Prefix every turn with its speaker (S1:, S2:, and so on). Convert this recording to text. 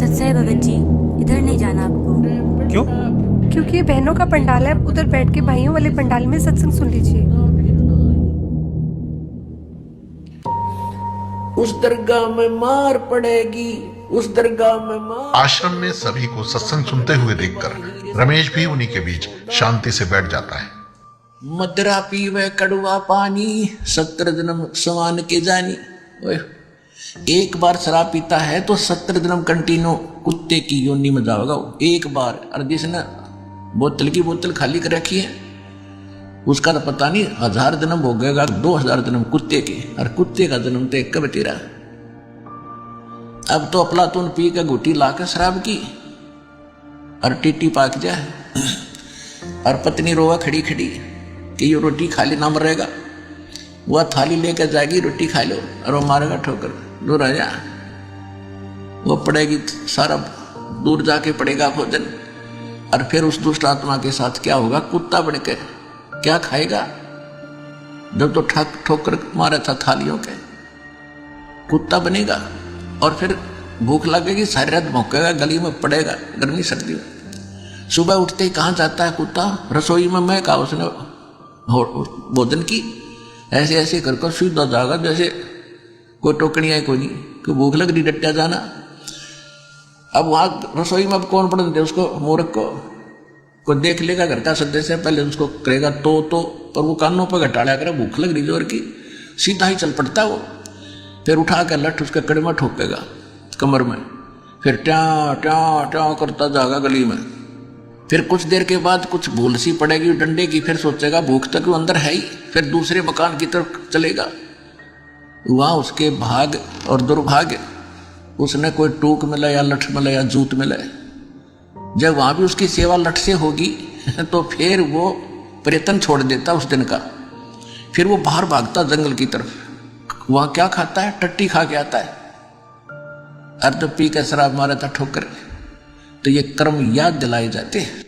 S1: सच है भगत जी, इधर नहीं जाना आपको।
S2: क्यों?
S3: क्योंकि ये बहनों का पंडाल है, उधर बैठ के भाइयों वाले पंडाल में सत्संग सुन लीजिए।
S4: उस दरगाह में मार पड़ेगी, उस दरगाह में मार।
S5: आश्रम में सभी को सत्संग सुनते हुए देखकर रमेश भी उन्हीं के बीच शांति से बैठ जाता है।
S4: मदरा पीवे कड़वा पानी, 70 जन्म समान के जानी। ओए, एक बार शराब पीता है तो 70 जन्म कंटिन्यू कुत्ते की योनि में जाओगा एक बार। और जिसने बोतल की बोतल खाली कर रखी है उसका तो पता नहीं 1000 जन्म हो गएगा, 2000 जन्म कुत्ते के। और कुत्ते का जन्म तो एक कब तेरा। अब तो अफलातून पी के घुटी लाकर शराब की और टीटी पाक जाए और पत्नी रोवा खड़ी खड़ी कि ये रोटी खा लेना मरेगा। वह थाली लेकर जाएगी, रोटी खा लो, और वो मारेगा ठोकर, दूर आ जा। वो पड़ेगी सारा दूर जाके पड़ेगा भोजन। और फिर उस दुष्ट आत्मा के साथ क्या होगा? कुत्ता बन के क्या खाएगा? जब तो ठोकर मारा था थालियों के, कुत्ता बनेगा। और फिर भूख लगेगी, सारी रात भौंकेगा, गली में पड़ेगा गर्मी सर्दी में। सुबह उठते ही कहाँ जाता है कुत्ता? रसोई में। मैं कहा उसने भोजन की, ऐसे ऐसे कर सीधा जाएगा जैसे कोई टोकनी है, कोई नहीं, कोई भूख लग रही, डट्टा जाना। अब वहाँ रसोई में अब कौन पड़ देते उसको? मूर्ख को देख लेगा घर का सदस्य, पहले उसको करेगा तो और वो कानों पर घटाड़ा करे, भूख लग रही जोर की, सीधा ही चल पड़ता वो। फिर उठा कर लठ उसके कड़े में ठोकेगा कमर में, फिर ट्या ट्या ट्या करता जाएगा गली में। फिर कुछ देर के बाद कुछ भूल सी पड़ेगी डंडे की, फिर सोचेगा भूख तक वो अंदर है ही, फिर दूसरे मकान की तरफ चलेगा। वहाँ उसके भाग और दुर्भाग्य, उसने कोई टूक मिला या लठ मिला या जूत मिला। जब वहाँ भी उसकी सेवा लठ से होगी तो फिर वो प्रयत्न छोड़ देता उस दिन का। फिर वो बाहर भागता जंगल की तरफ। वहाँ क्या खाता है? टट्टी खा के आता है। अर्ध पी के शराब मारा था ठोकर। तो ये कर्म याद दिलाए जाते हैं।